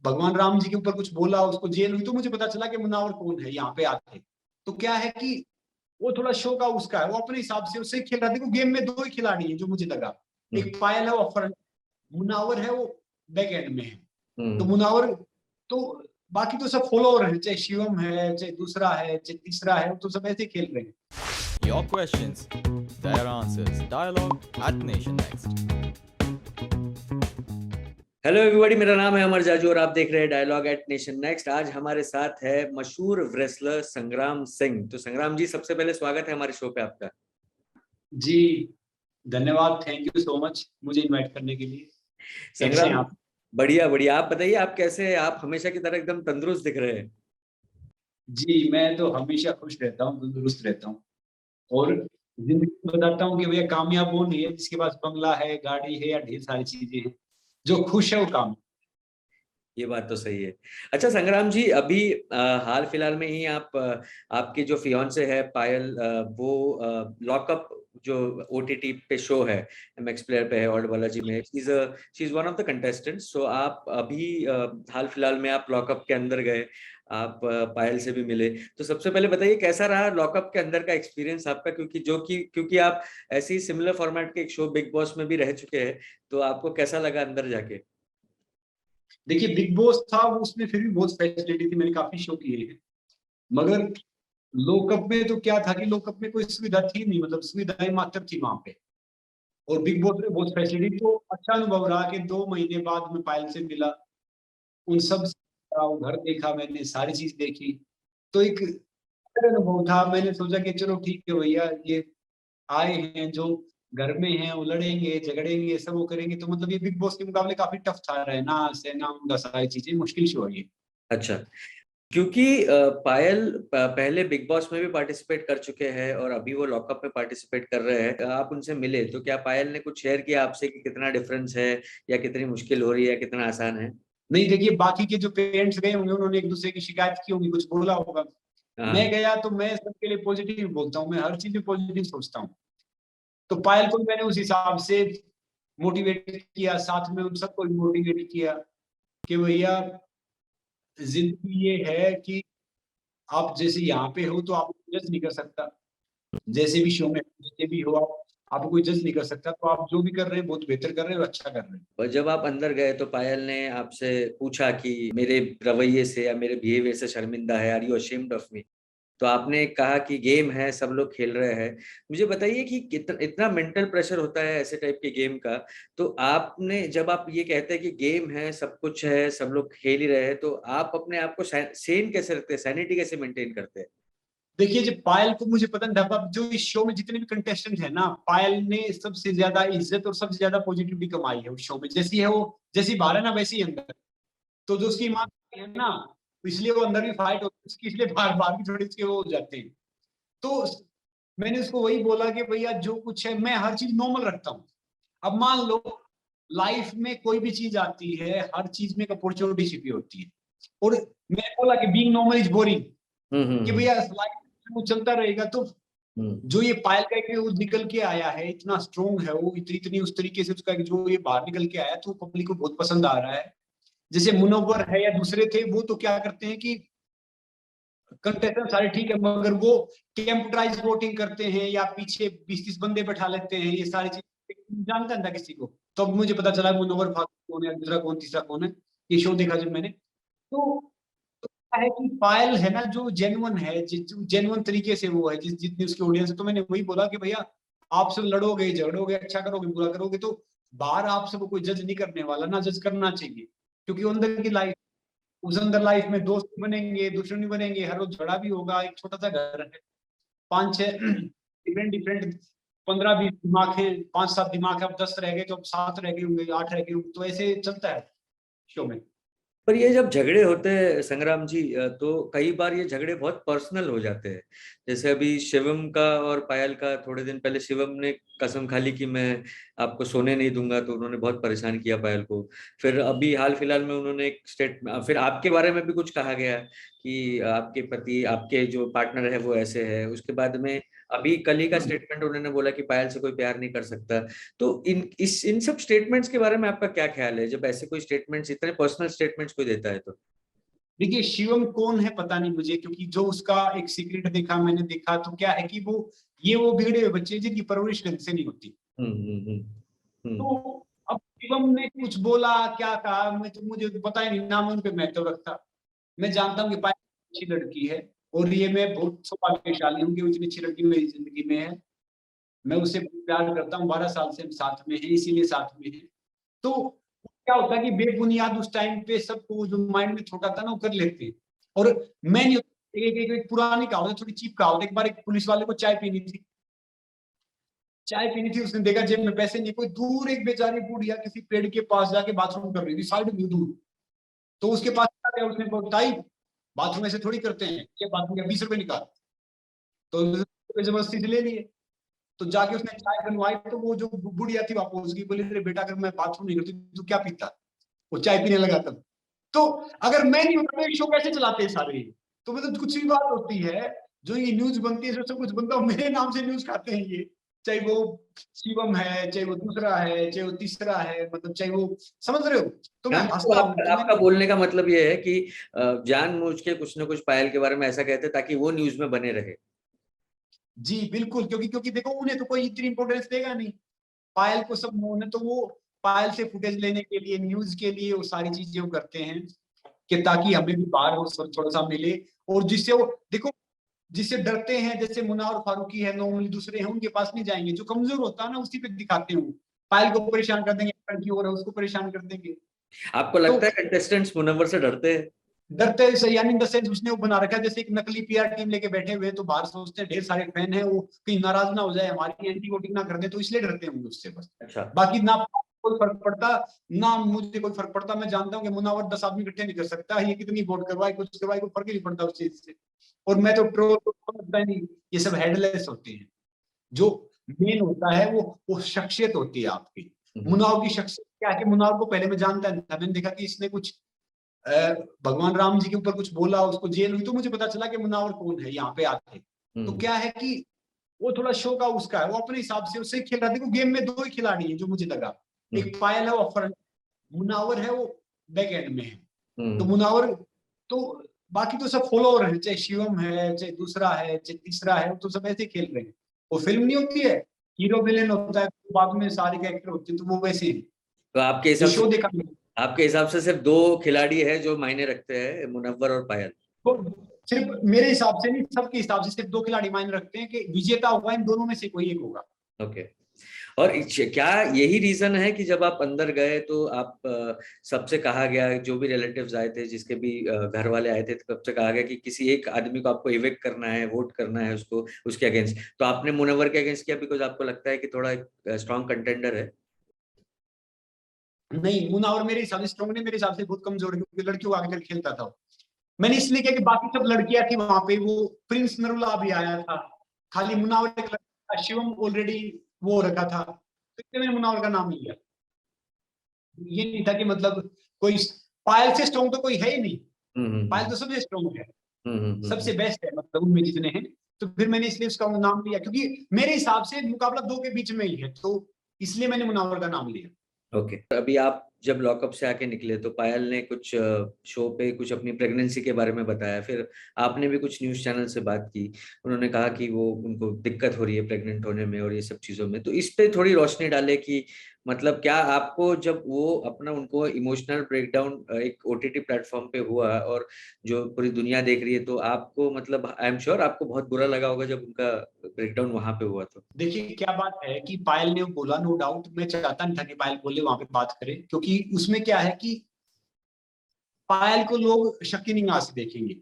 भगवान राम जी के ऊपर कुछ बोला, उसको जेल हुई, तो मुझे पता चला कि मुनावर कौन है यहाँ पे आके। तो क्या है कि वो थोड़ा शो का उसका है, वो अपने हिसाब से उससे खेल रहा है। देखो गेम में दो ही खिलाड़ी हैं जो मुझे लगा, एक पायल है वो फ्रंट, मुनावर है वो बैक एंड में है। तो मुनावर तो बाकी तो सब फॉलोअर है, चाहे शिवम है, चाहे दूसरा है, चाहे तीसरा है, तो सब ऐसे खेल रहे हैं। Your questions, their answers. Dialogue at Nation Next. Hello everybody, मेरा नाम है अमर जाजू और आप देख रहे हैं डायलॉग एट नेशन नेक्स्ट। आज हमारे साथ है मशहूर रेसलर संग्राम सिंह। तो संग्राम जी, सबसे पहले स्वागत है हमारे शो पे आपका। जी धन्यवाद, थैंक यू सो मच मुझे इनवाइट करने के लिए। कैसे हैं संग्राम? आप? बढ़िया बढ़िया। आप बताइए, आप कैसे हैं? आप हमेशा की तरह एकदम तंदुरुस्त दिख रहे हैं। जी मैं तो हमेशा खुश रहता हूँ, तंदुरुस्त रहता हूँ, और जिंदगी में बताता हूँ कि भैया कामयाब वो नहीं है जिसके पास बंगला है, गाड़ी है या ढेर सारी चीजें हैं। जो खुश है वो काम। ये बात तो सही है। अच्छा संग्राम जी, अभी हाल फिलहाल में ही आप आपकी जो फियांसे है पायल, वो लॉकअप जो ओटीटी पे शो है, एमएक्स प्लेयर पे है, ओल्ड बालाजी में, she is one of the contestants. So आप अभी हाल फिलहाल में आप लॉकअप के अंदर गए, आप पायल से भी मिले। तो सबसे पहले बताइए कैसा रहा लॉकअप के अंदर का एक्सपीरियंस आपका, क्योंकि आप ऐसे ही सिमिलर फॉर्मेट के एक शो बिग बॉस में भी रह चुके हैं, तो आपको कैसा लगा अंदर जाके? देखिए बिग बॉस था वो, उसमें फिर भी बहुत फैसिलिटी थी, मैंने काफी शो किए हैं। मगर लोकअप में तो क्या था कि लोकअप में कोई सुविधा थी नहीं, मतलब सुविधाएं मात्र थी वहां पे। और बिग बॉस में बहुत फैसिलिटी, तो अच्छा अनुभव रहा कि 2 महीने बाद मैं पायल से मिला, उन सब से मिला, वो घर देखा, मैंने सारी चीज देखी। तो एक अच्छा अनुभव था। मैंने सोचा कि चलो ठीक है भैया, ये आए हैं जो घर में हैं, वो लड़ेंगे झगड़ेंगे सब वो करेंगे, तो मतलब ये बिग बॉस के मुकाबले काफी टफ था, रहना सहना उनका सारी चीजें मुश्किल से हो रही है। अच्छा, क्योंकि पायल पहले बिग बॉस में भी पार्टिसिपेट कर चुके हैं और अभी वो लॉकअप में पार्टिसिपेट कर रहे हैं। आप उनसे मिले तो क्या पायल ने कुछ शेयर किया आपसे कि कितना डिफरेंस है, या कितनी मुश्किल हो रही है, या कितना आसान है? नहीं देखिए, बाकी के जो पेरेंट्स गए होंगे उन्होंने एक दूसरे की शिकायत की होगी, कुछ बोला होगा। मैं हाँ। गया तो मैं सबके लिए पॉजिटिव बोलता हूँ, मैं हर चीज में पॉजिटिव सोचता हूँ। तो पायल को भी मैंने उस हिसाब से मोटिवेट किया, साथ में उन सबको मोटिवेट किया कि भैया जिंदगी ये है कि आप जैसे यहाँ पे हो तो आप जज नहीं कर सकता, जैसे भी शो में जैसे भी हो आप कोई जज नहीं कर सकता। तो आप जो भी कर रहे हैं बहुत बेहतर कर रहे हैं और अच्छा कर रहे हैं। और जब आप अंदर गए तो पायल ने आपसे पूछा कि मेरे रवैये से या मेरे बिहेवियर से शर्मिंदा है, are you ashamed of me? तो आपने कहा कि गेम है, सब लोग खेल रहे हैं। मुझे बताइए कि कितना इतना मेंटल प्रेशर होता है ऐसे टाइप के गेम का। तो आपने, जब आप ये कहते हैं कि गेम है, सब कुछ है, सब लोग खेल ही रहे हैं, तो आप अपने आप को सेन कैसे रखते हैं, सैनिटी कैसे मेंटेन करते हैं? देखिए जब पायल को मुझे पता नहीं था, अब जो इस शो में जितने भी कंटेस्टेंट है ना, पायल ने सबसे ज्यादा इज्जत और सबसे ज्यादा पॉजिटिविटी कमाई है उस शो में। जैसी है वो, जैसी बाहर है ना वैसी ही अंदर। तो जो उसकी माँ है ना, तो इसलिए वो अंदर भी फाइट होती है उसकी, इसलिए बाहर बाहर भी थोड़ी उसके वो हो जाते हैं। तो मैंने उसको वही बोला कि भैया जो कुछ है मैं हर चीज नॉर्मल रखता हूँ। अब मान लो लाइफ में कोई भी चीज आती है, हर चीज में एक अपॉर्चुनिटी छिपी होती है। और मैंने बोला कि बीइंग नॉर्मल इज बोरिंग, कि हम्म। भैया लाइफ में चलता रहेगा। तो हम्म। जो ये पायल का कि वो निकल के आया है, इतना स्ट्रोंग है वो, इतनी इतनी उस तरीके से उसका जो ये बाहर निकल के आया, तो पब्लिक को बहुत पसंद आ रहा है। जैसे मुनव्वर है या दूसरे थे, वो तो क्या करते हैं कि कंटेस्टेंट सारे ठीक है, मगर वो कंप्यूटराइज वोटिंग करते हैं या पीछे 20-30 बंदे बैठा लेते हैं, ये सारी चीज जानता था किसी को। तो अब मुझे पता चला मुनव्वर फारूक कौन है, दूसरा कौन, तीसरा कौन है। ये शो देखा जब मैंने, तो क्या है कि पायल है ना जो जेन्युइन है, जेन्युइन तरीके से वो है, जितनी उसकी ऑडियंस है। तो मैंने वही बोला कि भैया आपसे लड़ोगे झगड़ोगे, अच्छा करोगे बुरा करोगे, तो बाहर आपसे वो कोई जज नहीं करने वाला, ना जज करना चाहिए। क्योंकि अंदर की लाइफ, उस अंदर लाइफ में दोस्त बनेंगे, दुश्मन बनेंगे, हर रोज झगड़ा भी होगा। एक छोटा सा घर है, 5-6 डिफरेंट डिफरेंट 15-20 दिमाग है, 5-7 दिमाग है, अब 10 रह गए तो अब 7 रह गए होंगे, 8 रह गए होंगे, तो ऐसे चलता है शो में। पर ये जब झगड़े होते हैं संग्राम जी, तो कई बार ये झगड़े बहुत पर्सनल हो जाते हैं। जैसे अभी शिवम का और पायल का, थोड़े दिन पहले शिवम ने कसम खा ली कि मैं आपको सोने नहीं दूंगा, तो उन्होंने बहुत परेशान किया पायल को। फिर अभी हाल फिलहाल में उन्होंने एक फिर आपके बारे में भी कुछ कहा गया कि आपके पति, आपके जो पार्टनर है वो ऐसे है। उसके बाद में अभी कल ही का स्टेटमेंट उन्होंने बोला कि पायल से कोई प्यार नहीं कर सकता। तो इन सब स्टेटमेंट्स के बारे में आपका क्या ख्याल है, जब ऐसे कोई स्टेटमेंट्स, इतने पर्सनल स्टेटमेंट्स कोई देता है तो? देखिए शिवम कौन है पता नहीं मुझे, क्योंकि जो उसका एक सीक्रेट देखा मैंने, देखा तो क्या है कि वो बिगड़े हुए बच्चे जिनकी परवरिश ढंग से नहीं होती। तो अब शिवम ने कुछ बोला, क्या कहा, मुझे पता ही नहीं, नाम उन पे मैं तो रखता। मैं जानता हूँ कि पायल अच्छी लड़की है, और ये मैं बहुत सौभाग्यशाली हूँ कि इतनी अच्छी लड़की मेरी जिंदगी में है। मैं उसे प्यार करता हूँ, 12 साल से हम साथ में हैं, इसीलिए साथ में है। तो क्या होता है कि बेबुनियाद उस टाइम पे सबको जो माइंड में छोटा था ना वो कर लेते हैं। और मैं नहीं, एक पुरानी कहावत है, थोड़ी चीप कहावत। एक बार एक पुलिस वाले को चाय पीनी थी, उसने देखा जेब में पैसे नहीं, कोई दूर एक बेचारी बुढ़िया किसी पेड़ के पास जाके बाथरूम कर रही थी, साइड में दूर। तो उसके पास गया, उसने बताई बाथरूम ऐसे थोड़ी करते हैं, ये बाथरूम का 20 रुपए निकाल। तो जबरदस्ती से ले लिए। तो जाके उसने चाय बनवाई, तो वो जो बुढ़िया थी वापस उसकी बोली, अरे बेटा अगर मैं बाथरूम नहीं करती तो क्या पीता? वो चाय पीने लगा तब। तो अगर मैं नहीं होता तो शो कैसे चलाते हैं सारे? तो मतलब कुछ भी बात होती है, जो ये न्यूज बनती है, जो सब कुछ बनता है मेरे नाम से न्यूज खाते हैं ये। चाहे वो शिवम है, चाहे वो दूसरा है, चाहे वो तीसरा है, मतलब चाहे वो, समझ रहे हो? तो मैं तो हंसता हूँ तो आपका बोलने का मतलब ये है कि जानबूझ के कुछ ना कुछ पायल के बारे में ऐसा कहते ताकि वो न्यूज में बने रहे। जी बिल्कुल, क्योंकि क्योंकि देखो उन्हें तो कोई इतनी इंपॉर्टेंस देगा नहीं। पायल को सब, उन्हें तो वो पायल से फुटेज लेने के लिए, न्यूज के लिए वो सारी चीजें वो करते हैं कि ताकि हमें भी बाहर हो थोड़ा सा मिले। और जिससे वो देखो, जिससे डरते हैं, जैसे मुन्ना और फारूकी है, नॉर्मली दूसरे हैं, उनके पास नहीं जाएंगे। जो कमजोर होता है ना उसी पे दिखाते हैं। पायल को परेशान कर देंगे, लड़की और है उसको परेशान कर देंगे। आपको तो लगता है कंटेस्टेंट्स मुनव्वर से डरते हैं? डरते हैं यानी इन द सेंस उसने वो बना रखा है जैसे एक नकली पीआर टीम लेके बैठे हुए, तो बाहर सोचते हैं ढेर सारे फैन हैं, वो कहीं नाराज ना हो जाए, हमारी एंटी वोटिंग ना कर दे, तो इसलिए डरते हैं उससे बस। अच्छा। बाकी ना कोई फर्क पड़ता, ना मुझे कोई फर्क पड़ता। मैं जानता हूँ कि मुनावर 10 आदमी इकट्ठे नहीं कर सकता, ये कितनी वोट करवाए कुछ करवाए, कोई फर्क ही नहीं पड़ता उस चीज से। और मैं तो ट्रोल समझता नहीं, ये सब हेडलेस होते हैं। जो मेन होता है वो शख्सियत होती है आपकी। मुनाव की शख्सियत क्या है कि मुनाव को पहले मैं जानता था, मैंने देखा कि इसने कुछ भगवान राम जी के ऊपर कुछ बोला, उसको जेल हुई, तो मुझे पता चला कि मुनावर कौन है यहाँ पे आके। तो क्या है कि वो थोड़ा शो का उसका है, वो अपने हिसाब से उससे खेल रहा है। देखो गेम में 2 ही खिलाड़ी हैं जो मुझे लगा, एक पायल है वो फ्रंट, मुनावर है वो बैक एंड में है। तो मुनावर तो, बाकी तो सब फॉलोअर है, चाहे शिवम है, चाहे दूसरा है, चाहे तीसरा है, तो सब ऐसे खेल रहे हैं। वो फिल्म नहीं होती है, हीरो विलेन होता है, बाद में सारे कैरेक्टर होते हैं, तो वो वैसे ही तो आपके जो हिसाब शो से, देखा आपके हिसाब से सिर्फ दो खिलाड़ी है जो मायने रखते हैं, मुनव्वर और पायल? तो सिर्फ मेरे हिसाब से नहीं, सबके हिसाब से सिर्फ 2 खिलाड़ी मायने रखते हैं कि विजेता होगा इन दोनों में से कोई एक होगा। ओके। और क्या यही रीजन है कि जब आप अंदर गए तो आप सबसे कहा गया, जो भी रिलेटिव्स आए थे, जिसके भी घर वाले आए थे, तो सबसे कहा गया कि किसी एक आदमी को आपको इवेक्ट करना है, वोट करना है उसको, उसके अगेंस्ट? तो आपने मुनव्वर के अगेंस्ट किया बिकॉज आपको लगता है कि थोड़ा स्ट्रॉन्ग कंटेंडर है? नहीं, मुनावर मेरे हिसाब से स्ट्रॉन्ग नहीं, मेरे हिसाब से बहुत कमजोर है, क्योंकि लड़कियों को आगे चल खेलता था। मैंने इसलिए किया कि बाकी सब लड़कियां थी वहां पे, वो प्रिंस नरुला भी आया था, खाली मुनावर एक लड़का, शिवम ऑलरेडी वो रखा था, तो इसलिए मैंने मुनावर का नाम लिया। ये नहीं था कि मतलब कोई पायल से स्ट्रॉन्ग तो कोई है ही नहीं, पायल तो सबसे स्ट्रॉन्ग है, सबसे बेस्ट है मतलब उनमें जितने हैं। तो फिर मैंने इसलिए उसका नाम लिया, क्योंकि मेरे हिसाब से मुकाबला 2 के बीच में ही है, तो इसलिए मैंने मुनावर का नाम लिया। ओके। अभी आप जब लॉकअप से आके निकले तो पायल ने कुछ शो पे कुछ अपनी प्रेगनेंसी के बारे में बताया, फिर आपने भी कुछ न्यूज़ चैनल से बात की, उन्होंने कहा कि वो उनको दिक्कत हो रही है प्रेग्नेंट होने में और ये सब चीजों में। तो इस पे थोड़ी रोशनी डाले कि मतलब क्या आपको जब वो अपना उनको इमोशनल ब्रेकडाउन एक ओटीटी प्लेटफॉर्म पे हुआ और जो पूरी दुनिया देख रही है, तो आपको मतलब आई एम श्योर आपको बहुत बुरा लगा होगा जब उनका ब्रेकडाउन वहां पे हुआ? तो देखिए क्या बात है कि पायल ने वो बोला, नो डाउट मैं चाहता नहीं था कि पायल बोले वहां पे बात करे, क्योंकि उसमें क्या है कि पायल को लोग शक्की निगाह से देखेंगे,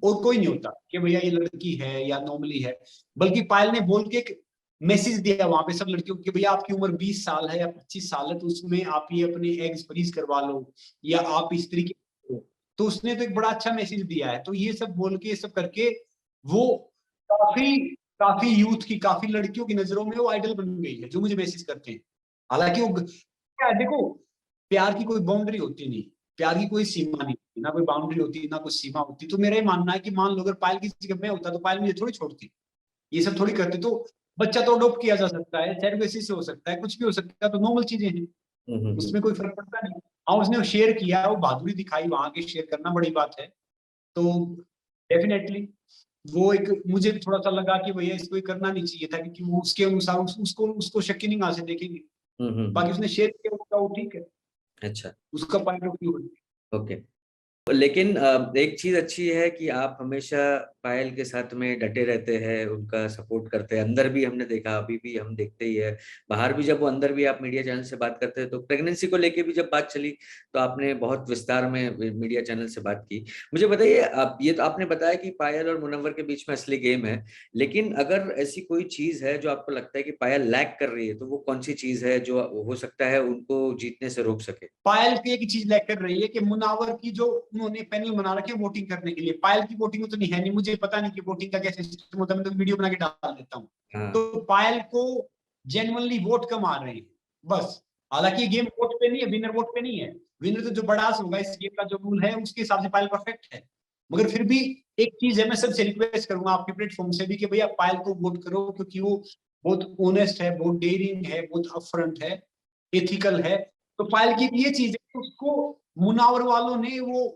और कोई नहीं होता कि भैया ये लड़की है या नॉर्मली है। बल्कि पायल ने बोल के एक मैसेज दिया वहां पे सब लड़कियों को कि भैया आपकी उम्र 20 साल है या 25 साल है, तो उसमें आप ये अपने एग्स फ्रीज करवा लो, या आप इस तरीके हो। तो उसने तो एक बड़ा अच्छा मैसेज दिया है। तो ये सब बोल के, ये सब करके वो काफी काफी यूथ की, काफी लड़कियों की नजरों में वो आइडल बन गई है, जो मुझे मैसेज करते हैं। हालांकि वो क्या है, देखो प्यार की कोई बाउंड्री होती नहीं, प्यार की कोई सीमा नहीं होती, ना कोई बाउंड्री होती ना कोई सीमा होती। तो मेरा ये मानना है कि मान लो अगर पायल की जगह मैं होता तो पायल मुझे थोड़ी छोड़ती। ये सब थोड़ी करते। तो बच्चा तो अडॉप्ट किया जा सकता है, सैरोगेसी से हो सकता है, कुछ भी हो सकता है, तो नॉर्मल चीजें हैं, उसमें कोई फर्क पड़ता नहीं। हाँ, उसने शेयर किया, वो बहादुरी दिखाई, वहां के शेयर करना बड़ी बात है। तो डेफिनेटली वो एक मुझे भी थोड़ा सा लगा कि भैया इसको ये करना नहीं चाहिए था, क्योंकि वो उसके अनुसार उसको शक्की नहीं से देखेंगे। बाकी उसने शेयर किया, उसका वो ठीक है, अच्छा, उसका पॉइंट ऑफ व्यू है। ओके। लेकिन एक चीज अच्छी है कि आप हमेशा पायल के साथ में डटे रहते हैं, उनका सपोर्ट करते हैं। अंदर भी हमने देखा, अभी भी हम देखते ही है, बाहर भी जब वो अंदर भी आप मीडिया चैनल से बात करते हैं, तो प्रेगनेंसी को लेके भी जब बात चली तो आपने बहुत विस्तार में मीडिया चैनल से बात की। मुझे बताइए, आप ये तो आपने बताया कि पायल और मुनव्वर के बीच में असली गेम है, लेकिन अगर ऐसी कोई चीज है जो आपको लगता है कि पायल लैक कर रही है, तो वो कौन सी चीज है जो हो सकता है उनको जीतने से रोक सके? पायल की एक चीज लैक कर रही है कि मुनावर की जो उन्होंने पैनल बना रखे वोटिंग करने के लिए, पायल की वोटिंग तो नहीं है, नहीं मुझे पता नहीं कि वोटिंग का क्या सिस्टम होता है, मैं तो वीडियो बना के डाल देता हूँ। हाँ। तो पायल को जेन्युइनली वोट कम आ रहे हैं बस। हालांकि गेम वोट पे नहीं है, विनर वोट पे नहीं है, विनर तो जो बड़ास होगा इस गेम का जो रूल है उसके हिसाब से पायल परफेक्ट है। मगर फिर भी एक चीज है, मैं सबसे रिक्वेस्ट करूंगा आपके प्लेटफॉर्म से भी कि भैया पायल को वोट करो, क्योंकि वो बहुत ऑनेस्ट है, बहुत डेयरिंग है, बहुत अपफ्रंट है, एथिकल है। तो पायल की ये चीज है कि उसको मुनावर वालों ने वो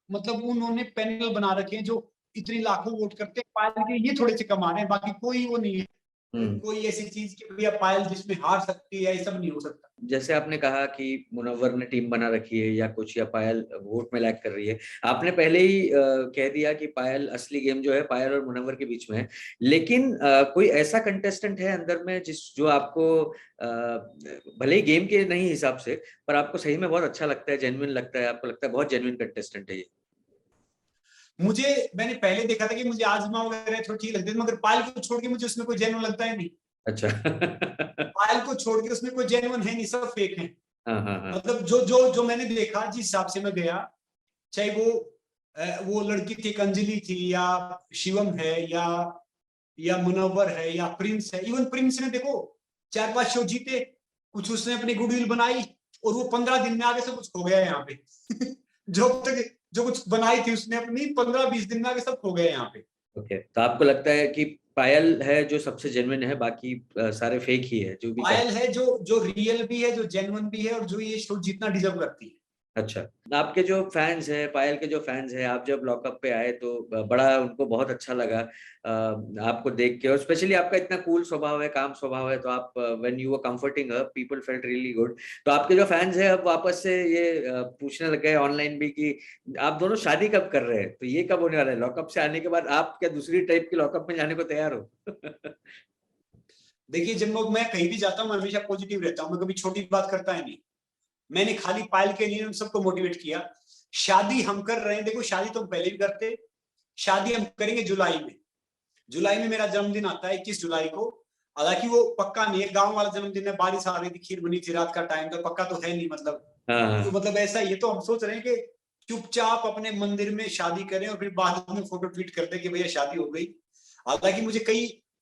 मतलब उन्होंने पैनल बना रखे हैं जो इतनी लाखों वोट करते हैं, पायल के ये थोड़े से कम आ रहे हैं, बाकी कोई वो नहीं है, कोई ऐसी चीज कि भैया पायल जिसमें हार सकती है, ये सब नहीं हो सकता। जैसे आपने कहा कि मुनव्वर ने टीम बना रखी है या कुछ, या पायल वोट में लैग कर रही है, आपने पहले ही कह दिया कि पायल असली गेम जो है पायल और मुनव्वर के बीच में है। लेकिन कोई ऐसा कंटेस्टेंट है अंदर में जिस जो आपको भले ही गेम के नहीं हिसाब से, पर आपको सही में बहुत अच्छा लगता है, जेन्युइन लगता है, आपको लगता है बहुत जेन्युइन कंटेस्टेंट है ये? मैंने पहले देखा था कि मुझे आजमा वगैरह थोड़ी ठीक लगती थी, मगर पायल को छोड़ के मुझे उसमें कोई जेन्युइन लगता है नहीं। अच्छा। पायल को छोड़ के उसमें कोई जेन्युइन है नहीं, सब फेक है। हाँ हाँ हाँ। मतलब जो मैंने देखा, जिस हिसाब से मैं गया, चाहे वो लड़की थी, अंजलि थी, या शिवम है, या मुनव्वर है, या प्रिंस है। इवन प्रिंस ने देखो 4-5 शो जीते, कुछ उसने अपनी गुडविल बनाई, और वो 15 दिन में आगे सब कुछ खो गया है यहाँ पे। जो कुछ बनाई थी उसने अपनी, 15-20 दिन में आगे सब खो गए यहाँ पे। ओके, तो आपको लगता है कि पायल है जो सबसे जेन्युइन है, बाकी सारे फेक ही है जो भी पायल है जो रियल भी है, जो जेन्युइन भी है, और जो ये शो जीतना डिजर्व करती है। अच्छा, आपके जो फैंस हैं, पायल के जो फैंस हैं, आप जब लॉकअप पे आए तो बड़ा उनको बहुत अच्छा लगा आपको देख के, और स्पेशली आपका इतना कूल स्वभाव है, काम स्वभाव है, तो आप when you were comforting her people felt really good. तो आपके जो फैंस हैं अब वापस से ये पूछने लग गए ऑनलाइन भी कि आप दोनों शादी कब कर रहे हैं, तो ये कब होने वाला है? लॉकअप से आने के बाद आप क्या दूसरी टाइप की लॉकअप में जाने को तैयार हो? देखिए, जब मैं कहीं भी जाता हूँ, मैं हमेशा पॉजिटिव रहता हूँ, मैं कभी छोटी बात करता है नहीं। मैंने खाली पायल के लिए उन सबको मोटिवेट किया। शादी हम कर रहे हैं, देखो शादी तो हम पहले भी करते, शादी हम करेंगे जुलाई में। जुलाई में मेरा जन्मदिन आता है 21 जुलाई को। हालांकि वो पक्का नहीं है, गांव वाला जन्मदिन है, बारिश आ रही थी, खीर बनी थी, रात का टाइम था, पक्का तो है नहीं मतलब। तो मतलब ऐसा ही है, तो हम सोच रहे हैं कि चुपचाप अपने मंदिर में शादी करें और फिर बाद में फोटो ट्वीट कर दे कि भैया शादी हो गई। हालांकि मुझे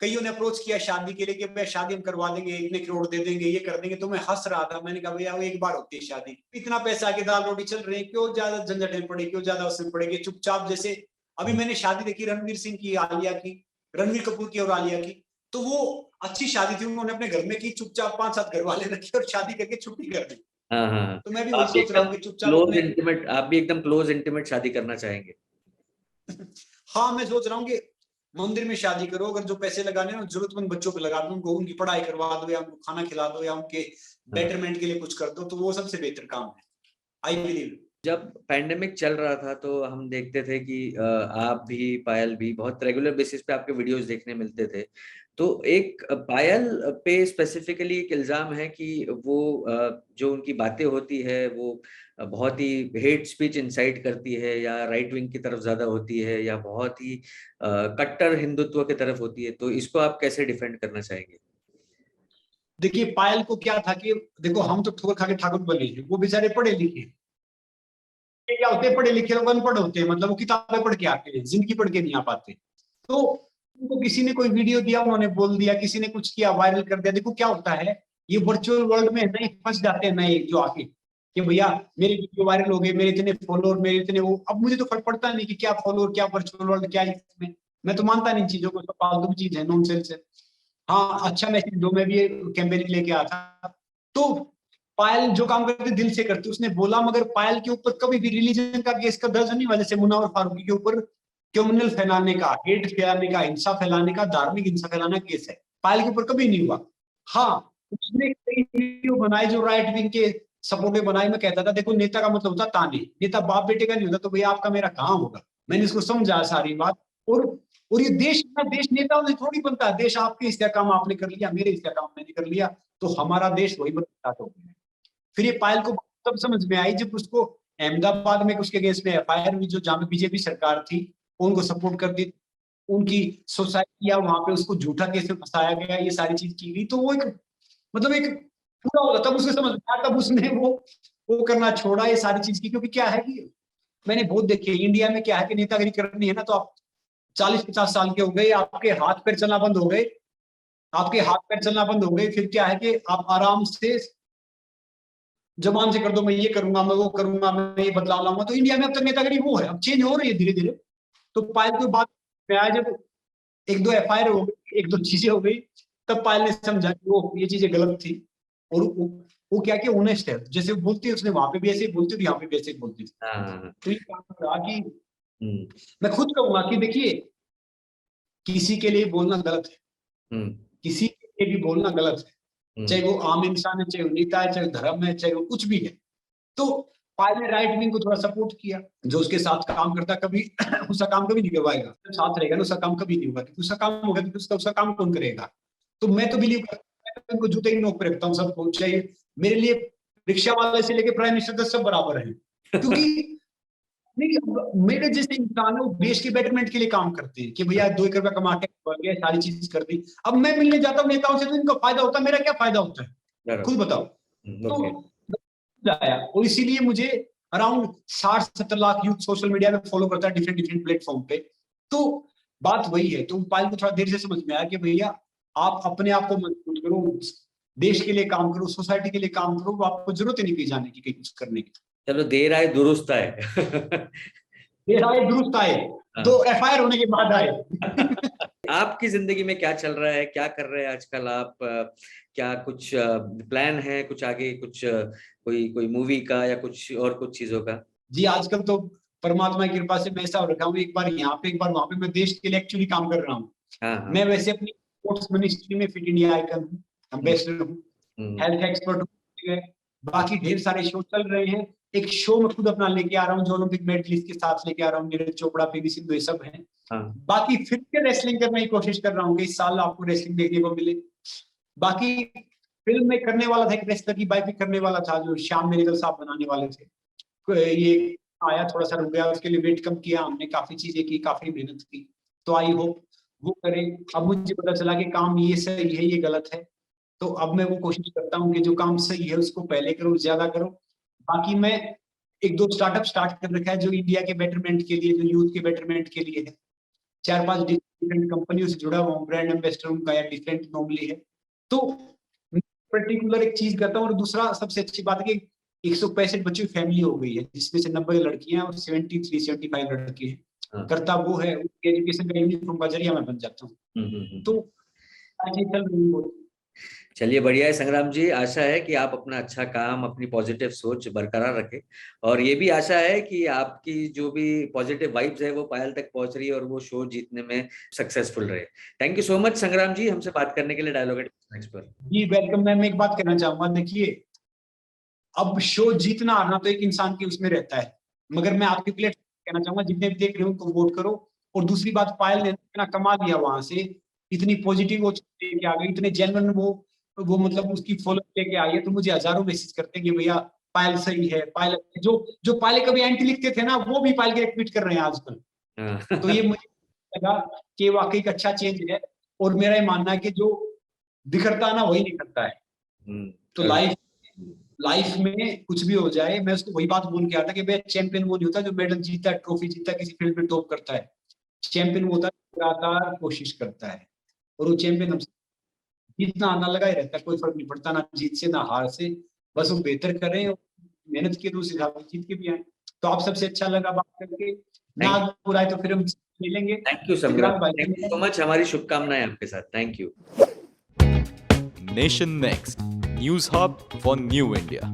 कईयों ने अप्रोच किया शादी के लिए कि भैया शादी हम करवा देंगे, इतने करोड़ दे देंगे, ये कर देंगे। तो मैं हंस रहा था, मैंने कहा भैया वो एक बार होती है शादी, इतना पैसा आके दाल रोटी चल रही है, क्यों ज्यादा झंझट में पड़े, क्यों ज्यादा उसमें पड़ेगी। चुपचाप जैसे अभी मैंने शादी देखी रणवीर सिंह की, आलिया की, रणवीर कपूर की और आलिया की, तो वो अच्छी शादी थी, उन्होंने अपने घर में की, चुपचाप 5-7 घर वाले रखे और शादी करके छुट्टी कर दी। हाँ हाँ हाँ। तो मैं भी तो वही आप भी सोच रहा एकदम हूँ कि चुपचाप क्लोज अपने इंटीमेट, आप भी एकदम क्लोज इंटीमेट शादी करना चाहेंगे? हाँ, मैं सोच रहा हूँ कि मंदिर में शादी करो, अगर जो पैसे लगाने ना जरूरतमंद बच्चों पे लगा दो, उनको उनकी पढ़ाई करवा दो, या उनको खाना खिला दो, या उनके बेटरमेंट के लिए कुछ कर दो, तो वो सबसे बेहतर काम है, आई बिलीव। जब पैंडेमिक चल रहा था तो हम देखते थे कि आप भी, पायल भी बहुत रेगुलर बेसिस पे आपके वीडियोस देखने मिलते थे। तो एक पायल पे स्पेसिफिकली एक इल्जाम है कि वो जो उनकी बातें होती है वो बहुत ही हेट स्पीच इंसाइट करती है, या राइट विंग की तरफ ज्यादा होती है, या बहुत ही कट्टर हिंदुत्व की तरफ होती है, तो इसको आप कैसे डिफेंड करना चाहेंगे? देखिए, पायल को क्या था कि देखो हम तो ठोकर खा के ठाकुर बने हैं, वो बेचारे पढ़े लिखे। ये क्या होते हैं, पढ़े लिखे लोग अनपढ़ होते हैं, मतलब वो किताबें पढ़ के आते हैं, जिंदगी पढ़ के नहीं आ पाते। तो उनको किसी ने कोई वीडियो दिया, उन्होंने बोल दिया, किसी ने कुछ किया, वायरल कर दिया। देखो क्या होता है, ये वर्चुअल वर्ल्ड में नए फंस जाते हैं, नए जो आके कि भैया मेरे वीडियो वायरल हो गए, मेरे इतने फॉलोअर, मेरे इतने वो। अब मुझे तो फर्क पड़ता नहीं कि क्या फॉलोअर, क्या वर्चुअल वर्ल्ड, क्या इसमें। मैं तो मानता नहीं इन चीजों को, तो फालतू की चीज है, नॉनसेंस है। हाँ अच्छा मैसेज दो, मैं भी ये कैंपेनिंग लेके आया था। तो पायल जो काम करती दिल से करती, उसने बोला, मगर पायल के ऊपर कभी भी रिलीजन का केस का दर्ज नहीं हुआ, जैसे मुनव्वर फारूकी के ऊपर क्रिमिनल फैलाने का, हेट फैलाने का, हिंसा फैलाने का, धार्मिक हिंसा फैलाने का केस है, पायल के ऊपर कभी नहीं हुआ। हाँ उसने कई वीडियो बनाए जो राइट विंग के सपोर्ट में बनाए, मैं कहता था देखो नेता का मतलब होता ताने, नेता बाप बेटे का नहीं होता, तो भैया आपका मेरा कहाँ होगा। मैंने इसको समझा सारी बात। और ये देश नेताओं से थोड़ी बनता है, देश आपके हिस्से का काम आपने कर लिया, मेरे हिस्से का काम मैंने कर लिया, तो हमारा देश वही बनता हो गया। फिर ये पायल को तब समझ में आई जब उसको अहमदाबाद में उसके केस में एफआईआर हुई, जो जहां पे बीजेपी सरकार थी उनको सपोर्ट कर दी, उनकी सोसाइटी या वहां पे उसको झूठा केस में फंसाया गया, ये सारी चीज की गई, तो वो एक मतलब एक पूरा होगा, तब उसको समझ में आया, तब उसने वो करना छोड़ा ये सारी चीज की। क्योंकि क्या है कि मैंने बहुत देखी है इंडिया में, क्या है कि नेतागिरी करनी है ना, तो आप 40-50 साल के हो गए, आपके हाथ पैर चलना बंद हो गए, आपके हाथ पैर चलना बंद हो गए, फिर क्या है कि आप आराम से जबान से कर दो, मैं ये करूंगा, मैं वो करूंगा, मैं ये बदलाव लाऊंगा। तो इंडिया में अब तक नेतागिरी वो है, अब चेंज हो रही है धीरे धीरे। तो पायल को बात में आया जब एक दो एफआईआर हो गई, एक दो चीजें हो गई, तब पायल ने समझा कि वो ये चीजें गलत थी। और वो क्या कि ऑनेस्ट है, जैसे वो बोलती है उसने वहां पे भी ऐसे ही बोलती थी, यहाँ पे भी ऐसे ही बोलती थी। हाँ। तो ये काम रहा कि मैं खुद कहूंगा कि देखिए किसी के लिए बोलना गलत है, किसी के लिए भी बोलना गलत है, चाहे वो आम इंसान है, चाहे वो नेता है, चाहे धर्म है, चाहे वो कुछ भी है। तो पायल ने राइट विंग को थोड़ा सपोर्ट किया, जो उसके साथ काम करता कभी उसका काम कभी नहीं करवाएगा, साथ रहेगा ना उसका काम कभी नहीं होगा, क्योंकि उसका काम होगा तो उसका काम कौन करेगा। तो मैं तो बिलीव करता हूं, उनको जूते ही नोक पे रखता हूँ सबको, चाहिए मेरे लिए रिक्शा वाले से लेके प्राइम मिनिस्टर तक सब बराबर है। क्योंकि नहीं, मेरे जैसे इंसान है वो देश के बेटरमेंट के लिए काम करते हैं कि भैया 2 रुपया कमा के बढ़ गया, सारी चीज कर दी। अब मैं मिलने जाता हूँ नेताओं से तो इनका फायदा होता है, मेरा क्या फायदा होता है, खुद बताओ। तो आया, और इसीलिए मुझे around 60-70 lakh youth social media में फॉलो करता है, डिफरेंट डिफरेंट प्लेटफॉर्म पे। तो बात वही है, तो पायल को थोड़ा देर से समझ में आया कि भैया आप अपने आप को मजबूत करो, देश के लिए काम करो, सोसाइटी के लिए काम करो, आपको जरूरत ही नहीं कहीं जाने की, कहीं कुछ करने की। चलो देर आए दुरुस्त आए। देर आए दुरुस्त आए, 2 एफआईआर होने के बाद आए। आपकी जिंदगी में क्या चल रहा है, क्या कर रहे हैं आजकल आप? क्या कुछ प्लान है कुछ आगे, कुछ कोई मूवी का या कुछ और कुछ चीजों का? जी आजकल तो परमात्मा की कृपा से मैं ऐसा हो रखा हूँ, एक बार यहाँ पे एक बार वहां पे, मैं देश के लिए एक्चुअली काम कर रहा हूँ। हाँ। मैं वैसे अपनी स्पोर्ट्स मिनिस्ट्री में फिट इंडिया आइकन हूँ, एम्बेसडर हूँ, हेल्थ एक्सपर्ट हूँ, बाकी ढेर सारे शो चल रहे हैं। एक शो मैं खुद अपना लेके आ रहा हूँ जो ओलंपिक मेडलिस्ट के साथ लेके आ रहा हूँ, नीरज चोपड़ा, पीवी सिंधु, ये सब हैं। बाकी फिर से रेसलिंग करने की कोशिश कर रहा हूँ कि इस साल आपको रेसलिंग देखने को मिले। बाकी फिल्म में करने वाला था, एक रेसलर की बाइक करने वाला था जो श्याम मेरेकल साहब बनाने वाले थे, ये आया थोड़ा सा रुक गया, उसके लिए वेट कम किया हमने, काफी चीजें की, काफी मेहनत की, तो आई होप वो करें। अब मुझे पता चला कि काम ये सही है ये गलत है, तो अब मैं वो कोशिश करता हूँ कि जो काम सही है उसको पहले करो, ज्यादा करो। बाकी मैं एक दो स्टार्टअप स्टार्ट कर रखा है जो इंडिया के बेटरमेंट के लिए, जो यूथ के बेटरमेंट के लिए है। 4-5 डिफरेंट कंपनियों से जुड़ा हुआ हूँ, ब्रांड एम्बेसडर उनका या डिफरेंट नॉर्मली है। तो पर्टिकुलर एक चीज करता हूँ। और दूसरा सबसे अच्छी बात है कि 165 बच्चों की फैमिली हो गई है, जिसमें से 90 लड़कियां और 73-75 लड़के हैं। करता वो है, एजुकेशन का यूनिफॉर्म का जरिया मैं बन जाता हूँ। तो चल रही है। चलिए बढ़िया है संग्राम जी, आशा है कि आप अपना अच्छा काम, अपनी पॉजिटिव सोच बरकरार रखें, और ये भी आशा है कि आपकी जो भी पॉजिटिव वाइब्स है वो पायल तक पहुंच रही है और वो शो जीतने में सक्सेसफुल रहे। थैंक यू सो मच संग्राम जी, हमसे बात करने के लिए डायलॉग एट पर। जी वेलकम। मैं एक बात कहना चाहूंगा, देखिए अब शो जीतना हारना तो एक इंसान के उसमें रहता है, मगर मैं आपके प्लेट कहना चाहूंगा जितने भी देख रहे हो उनको वोट करो। और दूसरी बात, पायल ने इतना कमा लिया वहां से, इतनी पॉजिटिव वो लेके आ गई, इतने जेन्युइन वो मतलब उसकी फॉलो लेके आई है, तो मुझे हजारों मैसेज करते हैं कि भैया पायल सही है, पायल जो जो पायल कभी एंटी लिखते थे ना, वो भी पायल के ट्वीट कर रहे हैं आजकल। तो ये मुझे लगा कि वाकई एक अच्छा चेंज है। और मेरा ये मानना है कि जो बिखरता है ना वही निखरता है। तो लाइफ में कुछ भी हो जाए, मैं उसको वही बात बोल के आता कि भाई चैंपियन वो नहीं होता जो मेडल जीता है, ट्रॉफी जीता है, किसी फील्ड में टॉप करता है। चैंपियन वो होता है लगातार कोशिश करता है, और वो चैंपियन हमसे जीतना आना लगा ही रहता है, कोई फर्क नहीं पड़ता ना जीत से ना हार से, बस वो बेहतर करें और मेहनत की दूसरी जीत के भी आए। तो आप सबसे अच्छा लगा बात करके, ना बुराई तो फिर हम मिलेंगे। थैंक यू संग्राम, थैंक यू सो मच, हमारी शुभकामनाएं आपके साथ, thank you. Nation Next, News Hub for New India.